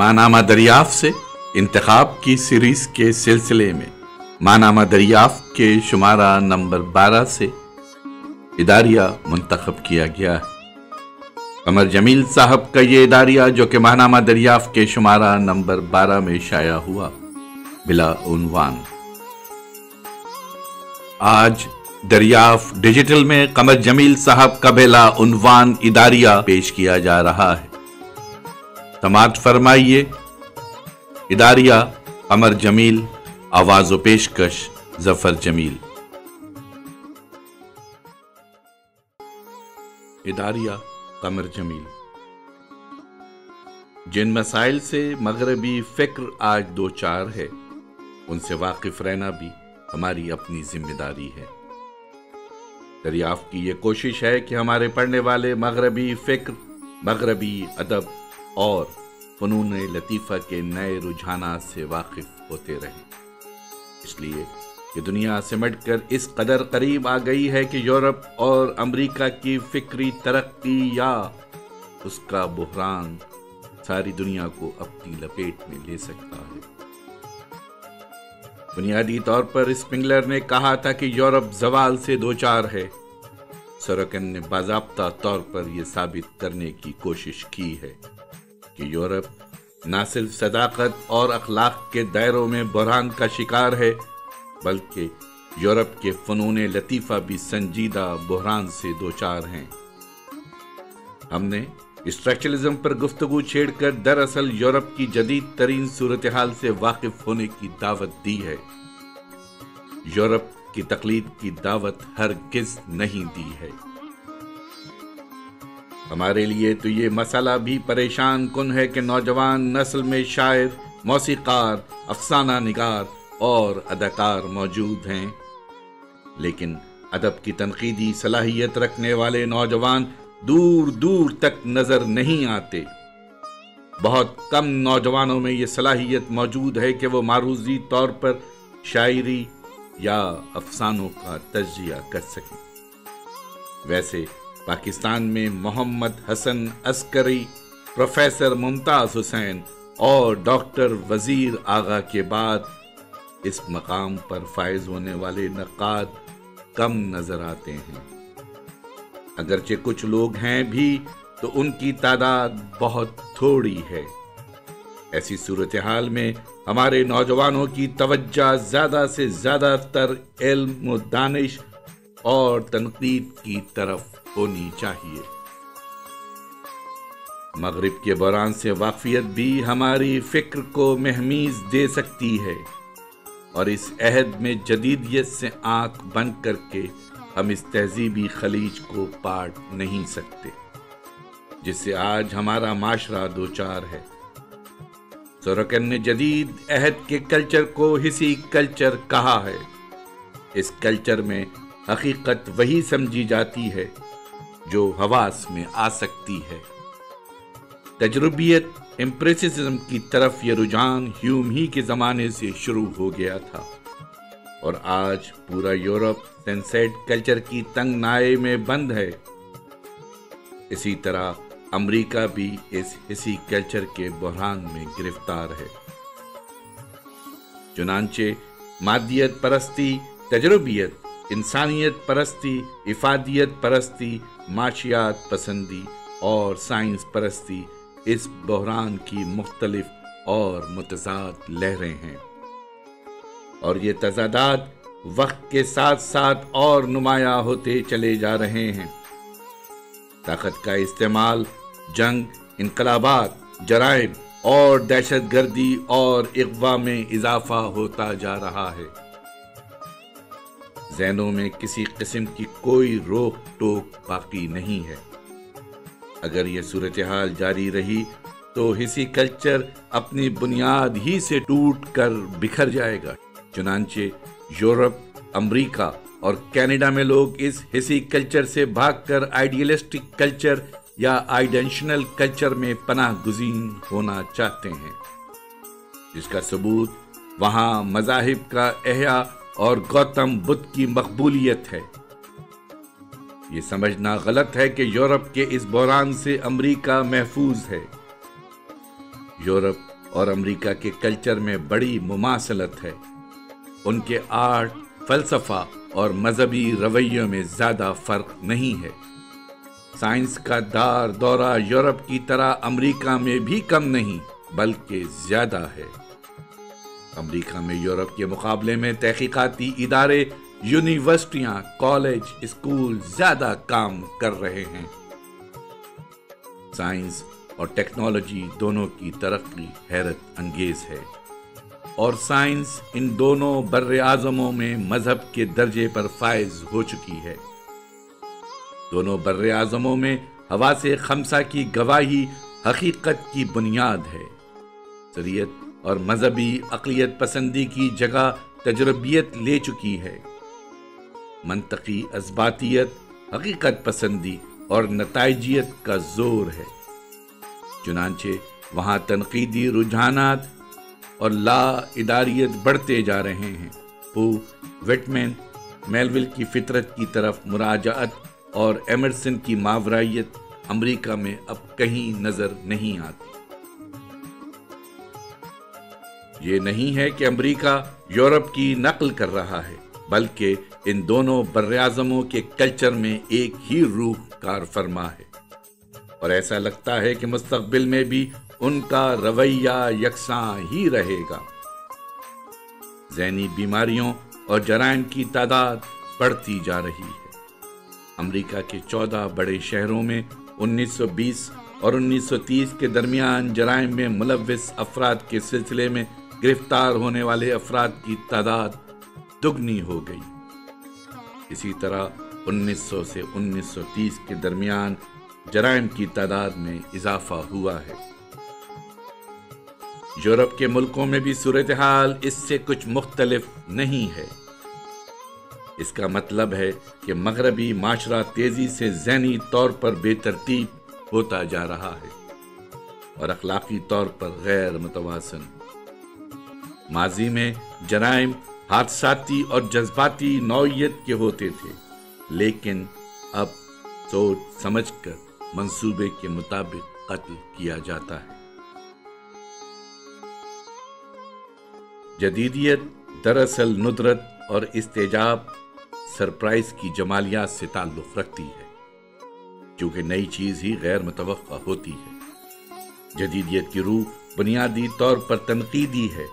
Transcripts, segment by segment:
ماہنامہ دریافت سے انتخاب کی سیریز کے سلسلے میں ماہنامہ دریافت کے شمارہ نمبر 12 سے اداریہ منتخب کیا گیا ہے۔ قمر جمیل صاحب کا یہ اداریہ جو کہ ماہنامہ دریافت کے شمارہ نمبر 12 میں شائع ہوا بلا عنوان۔ آج دریافت ڈیجیٹل میں قمر جمیل صاحب کا بلا عنوان اداریہ پیش کیا جا رہا ہے۔ سماعت فرمائیے اداریہ قمر جمیل، آواز و پیشکش ظفر جمیل۔ اداریہ قمر جمیل۔ جن مسائل سے مغربی فکر آج دوچار ہے ان سے واقف رہنا بھی ہماری اپنی ذمہ داری ہے۔ دریافت کی یہ کوشش ہے کہ ہمارے پڑھنے والے مغربی فکر، مغربی ادب اور فنون لطیفہ کے نئے رجحانات سے واقف ہوتے رہیں۔ اس لیے کہ دنیا سمٹ کر اس قدر قریب آ گئی ہے کہ یورپ اور امریکہ کی فکری ترقی یا اس کا بحران ساری دنیا کو اپنی لپیٹ میں لے سکتا ہے۔ بنیادی طور پر اسپنگلر نے کہا تھا کہ یورپ زوال سے دوچار ہے۔ سوروکن نے باضابطہ طور پر یہ ثابت کرنے کی کوشش کی ہے کہ یورپ نہ صرف صداقت اور اخلاق کے دائروں میں بحران کا شکار ہے بلکہ یورپ کے فنون لطیفہ بھی سنجیدہ بحران سے دوچار ہیں۔ ہم نے اسٹرکچرلزم پر گفتگو چھیڑ کر دراصل یورپ کی جدید ترین صورتحال سے واقف ہونے کی دعوت دی ہے۔ یورپ کی تقلید کی دعوت ہرگز نہیں دی ہے۔ ہمارے لیے تو یہ مسئلہ بھی پریشان کن ہے کہ نوجوان نسل میں شاعر، موسیقار، افسانہ نگار اور اداکار موجود ہیں، لیکن ادب کی تنقیدی صلاحیت رکھنے والے نوجوان دور دور تک نظر نہیں آتے۔ بہت کم نوجوانوں میں یہ صلاحیت موجود ہے کہ وہ معروضی طور پر شاعری یا افسانوں کا تجزیہ کر سکیں۔ ویسے پاکستان میں محمد حسن عسکری، پروفیسر ممتاز حسین اور ڈاکٹر وزیر آغا کے بعد اس مقام پر فائز ہونے والے نقاد کم نظر آتے ہیں۔ اگرچہ کچھ لوگ ہیں بھی تو ان کی تعداد بہت تھوڑی ہے۔ ایسی صورتحال میں ہمارے نوجوانوں کی توجہ زیادہ سے زیادہ تر علم و دانش اور تنقید کی طرف ہونی چاہیے۔ مغرب کے بحران سے واقفیت بھی ہماری فکر کو مہمیز دے سکتی ہے، اور اس عہد میں جدیدیت سے آنکھ بند کر کے ہم اس تہذیبی خلیج کو پاٹ نہیں سکتے جس سے آج ہمارا معاشرہ دوچار ہے۔ سوروکن نے جدید عہد کے کلچر کو حسی کلچر کہا ہے۔ اس کلچر میں حقیقت وہی سمجھی جاتی ہے جو حواس میں آ سکتی ہے۔ تجربیت امپریسزم کی طرف یہ رجحان ہیوم ہی کے زمانے سے شروع ہو گیا تھا، اور آج پورا یورپ سینسیٹ کلچر کی تنگ نائے میں بند ہے۔ اسی طرح امریکہ بھی اس حسی کلچر کے بحران میں گرفتار ہے۔ چنانچہ مادیت پرستی، تجربیت، انسانیت پرستی، افادیت پرستی، معاشیات پسندی اور سائنس پرستی اس بحران کی مختلف اور متضاد لہریں ہیں، اور یہ تضادات وقت کے ساتھ ساتھ اور نمایاں ہوتے چلے جا رہے ہیں۔ طاقت کا استعمال، جنگ، انقلابات، جرائم اور دہشت گردی اور اغوا میں اضافہ ہوتا جا رہا ہے۔ ذہنوں میں کسی قسم کی کوئی روک ٹوک باقی نہیں ہے۔ اگر یہ صورتحال جاری رہی تو حسی کلچر اپنی بنیاد ہی سے ٹوٹ کر بکھر جائے گا۔ چنانچہ یورپ، امریکہ اور کینیڈا میں لوگ اس حسی کلچر سے بھاگ کر آئیڈیلسٹک کلچر یا آئیڈینشنل کلچر میں پناہ گزین ہونا چاہتے ہیں، جس کا ثبوت وہاں مذاہب کا احیاء اور گوتم بدھ کی مقبولیت ہے۔ یہ سمجھنا غلط ہے کہ یورپ کے اس بحران سے امریکہ محفوظ ہے۔ یورپ اور امریکہ کے کلچر میں بڑی مماثلت ہے۔ ان کے آرٹ، فلسفہ اور مذہبی رویوں میں زیادہ فرق نہیں ہے۔ سائنس کا دورہ یورپ کی طرح امریکہ میں بھی کم نہیں بلکہ زیادہ ہے۔ امریکہ میں یورپ کے مقابلے میں تحقیقاتی ادارے، یونیورسٹیاں، کالج، اسکول زیادہ کام کر رہے ہیں۔ سائنس اور ٹیکنالوجی دونوں کی ترقی حیرت انگیز ہے، اور سائنس ان دونوں بر اعظموں میں مذہب کے درجے پر فائز ہو چکی ہے۔ دونوں بر اعظموں میں حواس خمسہ کی گواہی حقیقت کی بنیاد ہے۔ شریعت اور مذہبی عقلیت پسندی کی جگہ تجربیت لے چکی ہے۔ منطقی اثباتیت، حقیقت پسندی اور نتائجیت کا زور ہے۔ چنانچہ وہاں تنقیدی رجحانات اور لا اداریت بڑھتے جا رہے ہیں۔ پو، وٹمن، میلول کی فطرت کی طرف مراجعت اور ایمرسن کی ماورائیت امریکہ میں اب کہیں نظر نہیں آتی۔ یہ نہیں ہے کہ امریکہ یورپ کی نقل کر رہا ہے، بلکہ ان دونوں براعظموں کے کلچر میں ایک ہی روح کار فرما ہے، اور ایسا لگتا ہے کہ مستقبل میں بھی ان کا رویہ یکساں ہی رہے گا۔ ذہنی بیماریوں اور جرائم کی تعداد بڑھتی جا رہی ہے۔ امریکہ کے 14 بڑے شہروں میں 1920 اور 1930 کے درمیان جرائم میں ملوث افراد کے سلسلے میں گرفتار ہونے والے افراد کی تعداد دگنی ہو گئی۔ اسی طرح 1900 سے 1930 کے درمیان جرائم کی تعداد میں اضافہ ہوا ہے۔ یورپ کے ملکوں میں بھی صورتحال اس سے کچھ مختلف نہیں ہے۔ اس کا مطلب ہے کہ مغربی معاشرہ تیزی سے ذہنی طور پر بے ترتیب ہوتا جا رہا ہے اور اخلاقی طور پر غیر متوازن۔ ماضی میں جرائم حادثاتی اور جذباتی نوعیت کے ہوتے تھے، لیکن اب سوچ سمجھ کر منصوبے کے مطابق قتل کیا جاتا ہے۔ جدیدیت دراصل ندرت اور استعجاب، سرپرائز کی جمالیات سے تعلق رکھتی ہے، کیونکہ نئی چیز ہی غیر متوقع ہوتی ہے۔ جدیدیت کی روح بنیادی طور پر تنقیدی ہے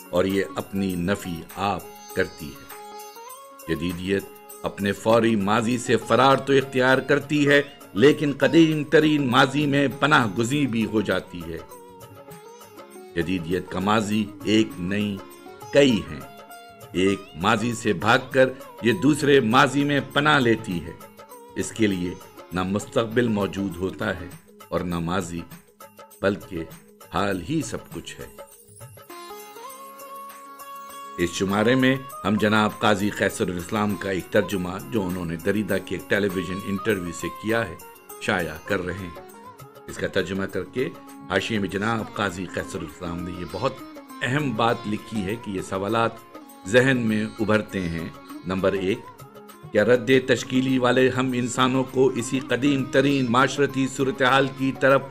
اور یہ اپنی نفی آپ کرتی ہے۔ جدیدیت اپنے فوری ماضی سے فرار تو اختیار کرتی ہے، لیکن قدیم ترین ماضی میں پناہ گزین بھی ہو جاتی ہے۔ جدیدیت کا ماضی ایک نہیں کئی ہیں۔ ایک ماضی سے بھاگ کر یہ دوسرے ماضی میں پناہ لیتی ہے۔ اس کے لیے نہ مستقبل موجود ہوتا ہے اور نہ ماضی، بلکہ حال ہی سب کچھ ہے۔ اس شمارے میں ہم جناب قاضی قیصر الاسلام کا ایک ترجمہ جو انہوں نے دریدہ کے ایک ٹیلی ویژن انٹرویو سے کیا ہے شائع کر رہے ہیں۔ اس کا ترجمہ کر کے حاشیے میں جناب قاضی قیصر الاسلام نے یہ بہت اہم بات لکھی ہے کہ یہ سوالات ذہن میں ابھرتے ہیں۔ نمبر 1، کیا رد تشکیلی والے ہم انسانوں کو اسی قدیم ترین معاشرتی صورتحال کی طرف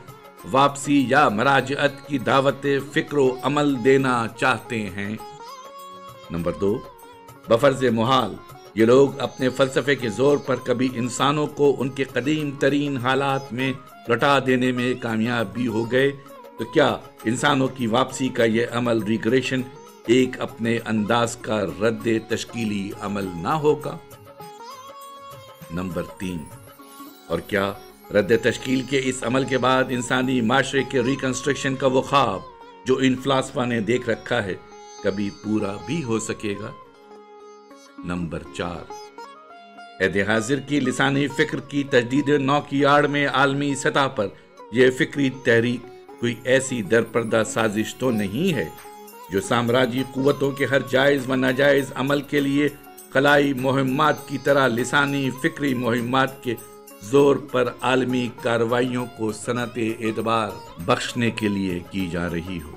واپسی یا مراجعت کی دعوت فکر و عمل دینا چاہتے ہیں؟ نمبر 2، بفرض محال یہ لوگ اپنے فلسفے کے زور پر کبھی انسانوں کو ان کے قدیم ترین حالات میں لوٹا دینے میں کامیاب بھی ہو گئے، تو کیا انسانوں کی واپسی کا یہ عمل ریگریشن ایک اپنے انداز کا رد تشکیلی عمل نہ ہوگا؟ نمبر 3، اور کیا رد تشکیل کے اس عمل کے بعد انسانی معاشرے کے ریکنسٹرکشن کا وہ خواب جو ان فلاسفہ نے دیکھ رکھا ہے کبھی پورا بھی ہو سکے گا؟ نمبر 4، عہد حاضر کی لسانی فکر کی تجدید نو کی آڑ میں عالمی سطح پر یہ فکری تحریک کوئی ایسی درپردہ سازش تو نہیں ہے جو سامراجی قوتوں کے ہر جائز و ناجائز عمل کے لیے خلائی مہمات کی طرح لسانی فکری مہمات کے زور پر عالمی کارروائیوں کو صنعت اعتبار بخشنے کے لیے کی جا رہی ہو؟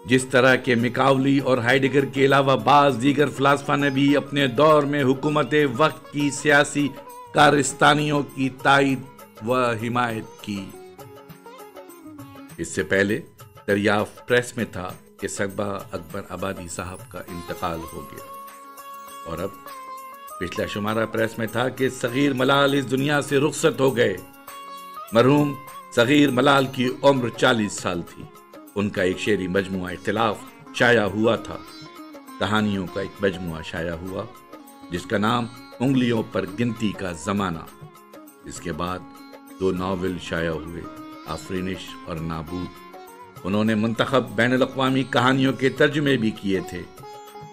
جس طرح کے میکاولی اور ہائیڈگر کے علاوہ بعض دیگر فلاسفہ نے بھی اپنے دور میں حکومت وقت کی سیاسی کارستانیوں کی تائید و حمایت کی۔ اس سے پہلے دریافت پریس میں تھا کہ صبا اکبر آبادی صاحب کا انتقال ہو گیا، اور اب پچھلا شمارہ پریس میں تھا کہ صغیر ملال اس دنیا سے رخصت ہو گئے۔ مرحوم صغیر ملال کی عمر 40 سال تھی۔ ان کا ایک شعری مجموعہ اختلاف شائع ہوا تھا، کہانیوں کا ایک مجموعہ شائع ہوا جس کا نام انگلیوں پر گنتی کا زمانہ۔ اس کے بعد 2 ناول شائع ہوئے، آفرینش اور نابود۔ انہوں نے منتخب بین الاقوامی کہانیوں کے ترجمے بھی کیے تھے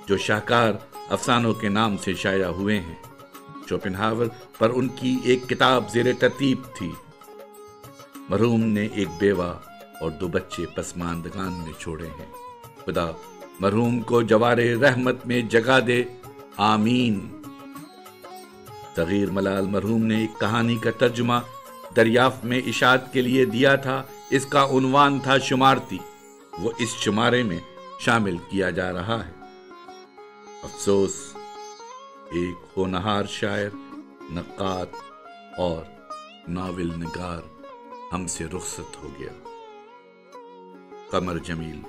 جو شاہکار افسانوں کے نام سے شائع ہوئے ہیں۔ شوپنہاور پر ان کی ایک کتاب زیر ترتیب تھی۔ مرحوم نے ایک بیوہ اور 2 بچے پسماندگان میں چھوڑے ہیں۔ خدا مرحوم کو جوار رحمت میں جگہ دے، آمین۔ صغیر ملال مرحوم نے ایک کہانی کا ترجمہ دریافت میں اشاعت کے لیے دیا تھا۔ اس کا عنوان تھا شمارتی۔ وہ اس شمارے میں شامل کیا جا رہا ہے۔ افسوس، ایک ہونہار شاعر، نقاد اور ناول نگار ہم سے رخصت ہو گیا۔ قمر جمیل۔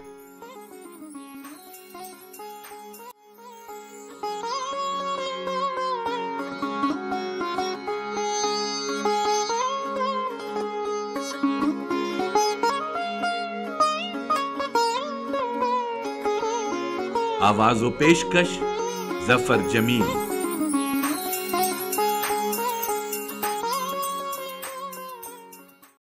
آواز و پیشکش ظفر جمیل۔